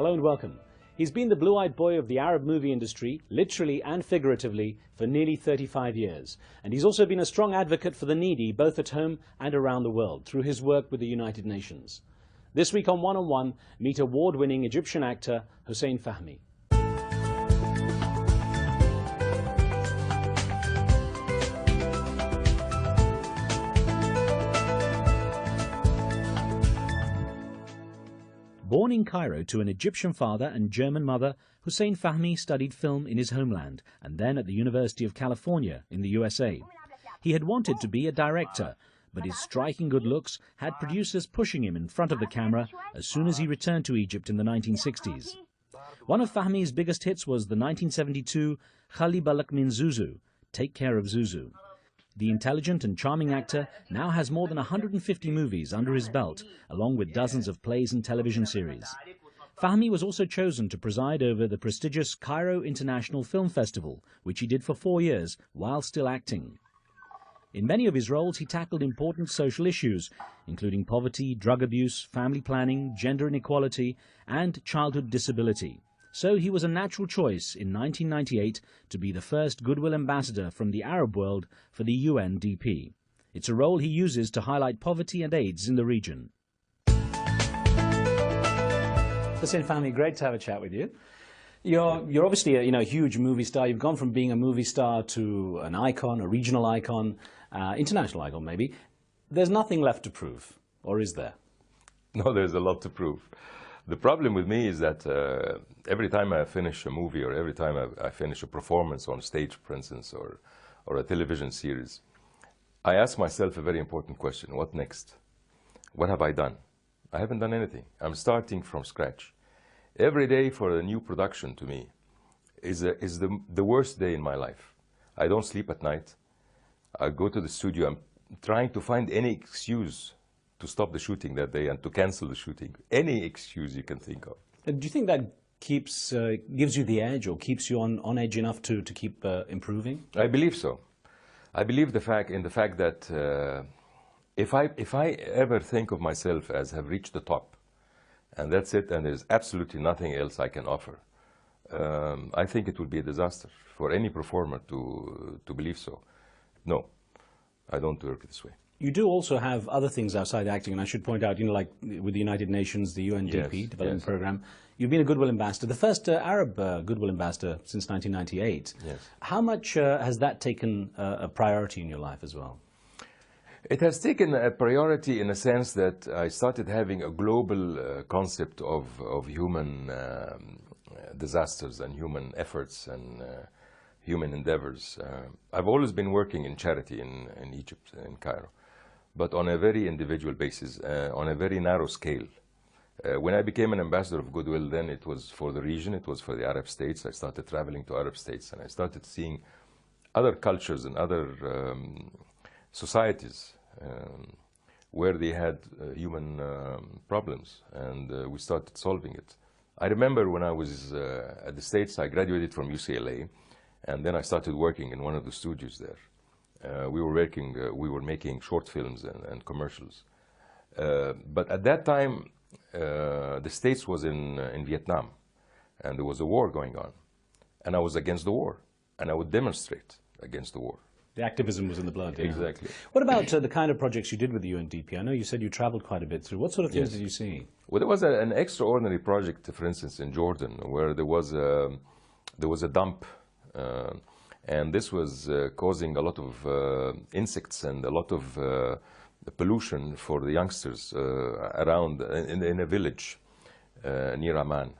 Hello and welcome. He's been the blue-eyed boy of the Arab movie industry, literally and figuratively, for nearly 35 years. And he's also been a strong advocate for the needy, both at home and around the world, through his work with the United Nations. This week on One, meet award-winning Egyptian actor Hussein Fahmy. Born in Cairo to an Egyptian father and German mother, Hussein Fahmy studied film in his homeland and then at the University of California in the USA. He had wanted to be a director, but his striking good looks had producers pushing him in front of the camera as soon as he returned to Egypt in the 1960s. One of Fahmy's biggest hits was the 1972 Khali Balak Min Zuzu, Take Care of Zuzu. The intelligent and charming actor now has more than 150 movies under his belt, along with dozens of plays and television series. Fahmy was also chosen to preside over the prestigious Cairo International Film Festival, which he did for 4 years while still acting. In many of his roles, he tackled important social issues, including poverty, drug abuse, family planning, gender inequality, and childhood disability. So he was a natural choice in 1998 to be the first Goodwill Ambassador from the Arab world for the UNDP. It's a role he uses to highlight poverty and AIDS in the region. Hussein Fahmy, great to have a chat with you. You're obviously a huge movie star. You've gone from being a movie star to an icon, a regional icon, international icon maybe. There's nothing left to prove, or is there? No, there's a lot to prove. The problem with me is that every time I finish a movie or every time I finish a performance on stage, for instance, or a television series, I ask myself a very important question. What next? What have I done? I haven't done anything. I'm starting from scratch. Every day for a new production to me is the worst day in my life. I don't sleep at night. I go to the studio. I'm trying to find any excuse to stop the shooting that day and to cancel the shooting. Any excuse you can think of. Do you think that gives you the edge or keeps you on edge enough to keep improving? I believe so. I believe in the fact that if I ever think of myself as have reached the top, and that's it, and there's absolutely nothing else I can offer, I think it would be a disaster for any performer to believe so. No, I don't work this way. You do also have other things outside acting, and I should point out, like with the United Nations, the UNDP development program, you've been a Goodwill Ambassador, the first Arab Goodwill Ambassador since 1998. Yes. How much has that taken a priority in your life as well? It has taken a priority in a sense that I started having a global concept of human disasters and human efforts and human endeavors. I've always been working in charity in Egypt, in Cairo, but on a very individual basis, on a very narrow scale. When I became an ambassador of Goodwill, then it was for the region, it was for the Arab states. I started traveling to Arab states and I started seeing other cultures and other societies where they had human problems, and we started solving it. I remember when I was at the States, I graduated from UCLA, and then I started working in one of the studios there. We were making short films and commercials. But at that time, the States was in Vietnam, and there was a war going on. And I was against the war, and I would demonstrate against the war. The activism was in the blood. Exactly. What about the kind of projects you did with the UNDP? I know you said you traveled quite a bit through. What sort of things did you see? Well, there was an extraordinary project, for instance, in Jordan, where there was a dump, and this was causing a lot of insects and a lot of pollution for the youngsters around in a village near Amman.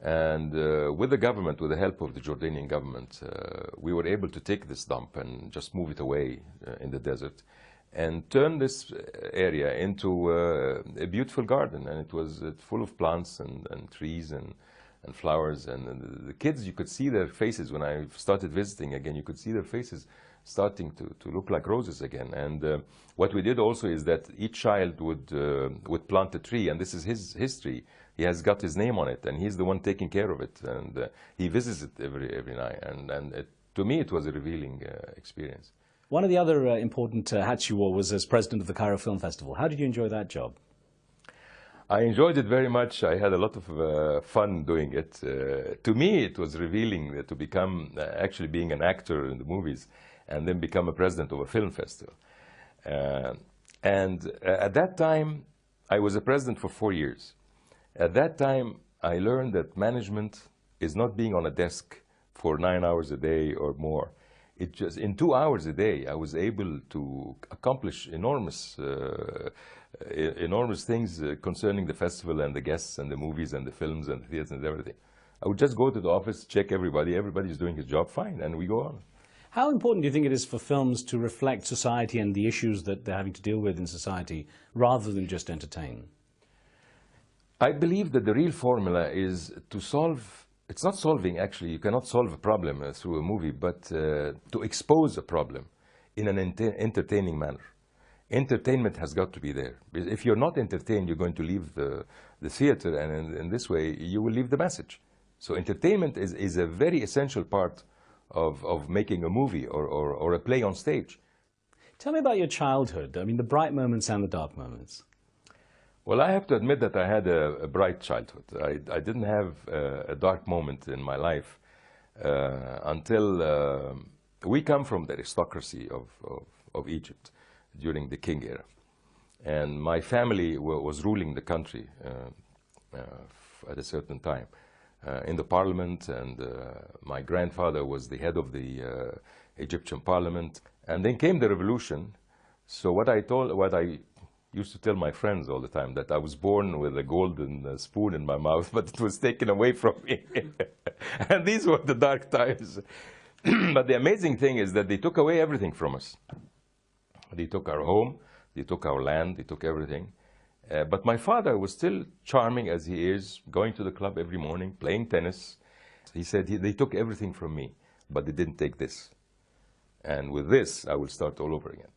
And with the government, with the help of the Jordanian government, we were able to take this dump and just move it away in the desert and turn this area into a beautiful garden. And it was full of plants and trees and flowers. And the kids, you could see their faces when I started visiting again. You could see their faces starting to look like roses again. And what we did also is that each child would plant a tree, and this is his history. He has got his name on it, and he's the one taking care of it, and he visits it every night. And to me, it was a revealing experience. One of the other important hats you wore was as president of the Cairo Film Festival. How did you enjoy that job? I enjoyed it very much. I had a lot of fun doing it. To me, it was revealing to become actually being an actor in the movies and then become a president of a film festival. At that time, I was a president for 4 years. At that time, I learned that management is not being on a desk for 9 hours a day or more. It just, in 2 hours a day, I was able to accomplish enormous things concerning the festival and the guests and the movies and the films and the theaters and everything. I would just go to the office, check everybody, everybody's doing his job fine, and we go on. How important do you think it is for films to reflect society and the issues that they're having to deal with in society, rather than just entertain? I believe that the real formula is to solve, it's not solving actually, you cannot solve a problem through a movie, but to expose a problem in an entertaining manner. Entertainment has got to be there. If you're not entertained, you're going to leave the theater, and in this way, you will leave the message. So entertainment is a very essential part of making a movie or a play on stage. Tell me about your childhood. I mean, the bright moments and the dark moments. Well, I have to admit that I had a bright childhood. I didn't have a dark moment in my life until we come from the aristocracy of Egypt during the King era. And my family was ruling the country at a certain time in the parliament, and my grandfather was the head of the Egyptian parliament. And then came the revolution. So what I used to tell my friends all the time, that I was born with a golden spoon in my mouth, but it was taken away from me. And these were the dark times. But the amazing thing is that they took away everything from us. They took our home, they took our land, they took everything. But my father was still charming as he is, going to the club every morning, playing tennis. He said, they took everything from me, but they didn't take this. And with this, I will start all over again.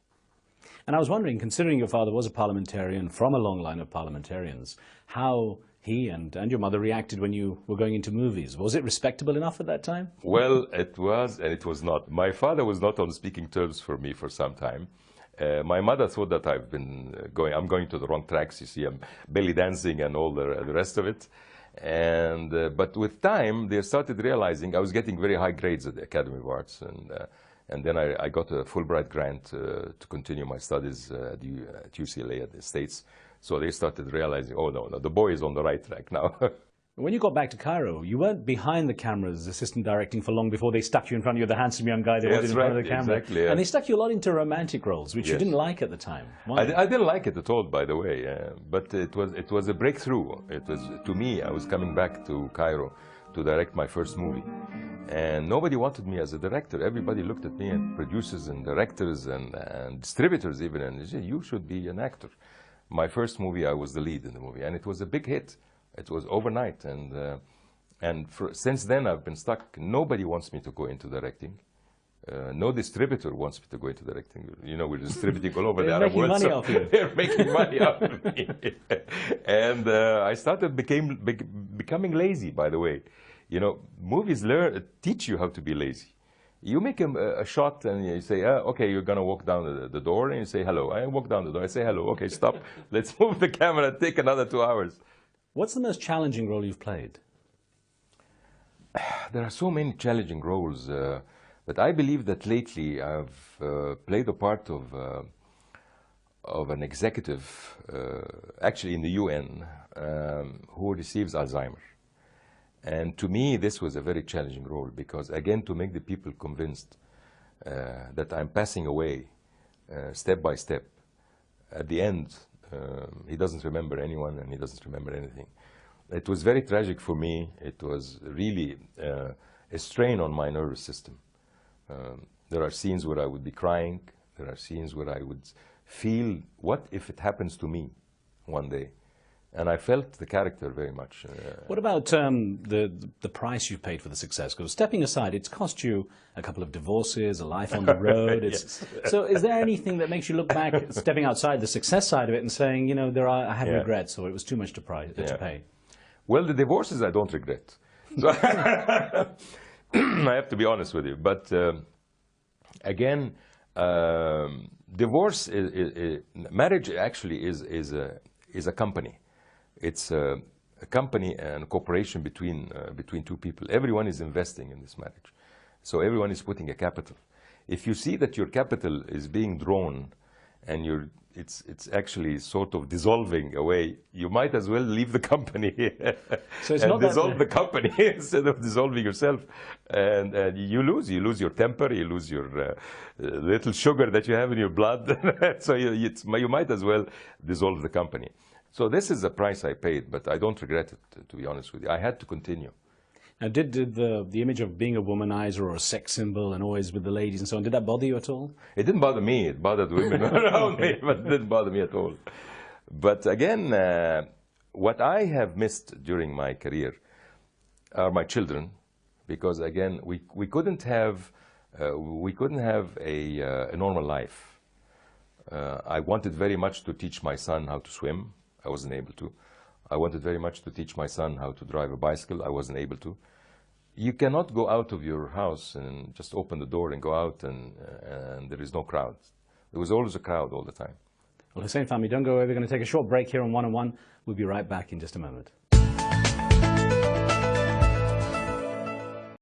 And I was wondering, considering your father was a parliamentarian from a long line of parliamentarians, how he and your mother reacted when you were going into movies. Was it respectable enough at that time? Well, it was and it was not. My father was not on speaking terms for me for some time. My mother thought that I'm going to the wrong tracks. You see, I'm belly dancing and all the rest of it. But with time, they started realizing I was getting very high grades at the Academy of Arts. And then I got a Fulbright grant to continue my studies at UCLA at the States. So they started realizing, oh, no, the boy is on the right track now. When you got back to Cairo, you weren't behind the cameras assistant directing for long before they stuck you in front of you, the handsome young guy they wanted in front of the camera. Exactly, yeah. And they stuck you a lot into romantic roles, which you didn't like at the time. Why? I didn't like it at all, by the way, but it was a breakthrough. It was, to me, I was coming back to Cairo to direct my first movie. And nobody wanted me as a director. Everybody looked at me, and producers and directors and distributors even, and they said, you should be an actor. My first movie, I was the lead in the movie, and it was a big hit. It was overnight, and since then I've been stuck. Nobody wants me to go into directing. No distributor wants me to go into directing. You know, we're distributing all over the Arab world. They're making money off you. They're making money off of me. And I started becoming lazy, by the way. You know, movies teach you how to be lazy. You make a shot and you say, okay, you're going to walk down the door, and you say, hello. I walk down the door, I say, hello. Okay, stop. Let's move the camera and take another 2 hours. What's the most challenging role you've played? There are so many challenging roles, but I believe that lately I've played the part of an executive, actually in the UN, who receives Alzheimer's. And to me, this was a very challenging role because, again, to make the people convinced that I'm passing away step by step. At the end, he doesn't remember anyone and he doesn't remember anything. It was very tragic for me. It was really a strain on my nervous system. There are scenes where I would be crying. There are scenes where I would feel, what if it happens to me one day? And I felt the character very much. What about the price you've paid for the success? Because stepping aside, it's cost you a couple of divorces, a life on the road. Yes. So is there anything that makes you look back, stepping outside the success side of it and saying, you know, I have regrets, or it was too much to pay? Well, the divorces I don't regret. So I have to be honest with you. But again, marriage actually is a company. It's a company and a cooperation between two people. Everyone is investing in this marriage. So everyone is putting a capital. If you see that your capital is being drawn and it's actually sort of dissolving away, you might as well leave the company So it's and not that dissolve the company instead of dissolving yourself. And you lose your temper, you lose your little sugar that you have in your blood. So you might as well dissolve the company. So this is the price I paid, but I don't regret it, to be honest with you. I had to continue. Now, did the image of being a womanizer or a sex symbol and always with the ladies and so on, did that bother you at all? It didn't bother me. It bothered women around me, but it didn't bother me at all. But again, what I have missed during my career are my children, because again, we couldn't have a normal life. I wanted very much to teach my son how to swim. I wasn't able to. I wanted very much to teach my son how to drive a bicycle. I wasn't able to. You cannot go out of your house and just open the door and go out and there is no crowd. There was always a crowd all the time. Well, Hussein Fahmy, don't go away. We're going to take a short break here on One on One. We'll be right back in just a moment.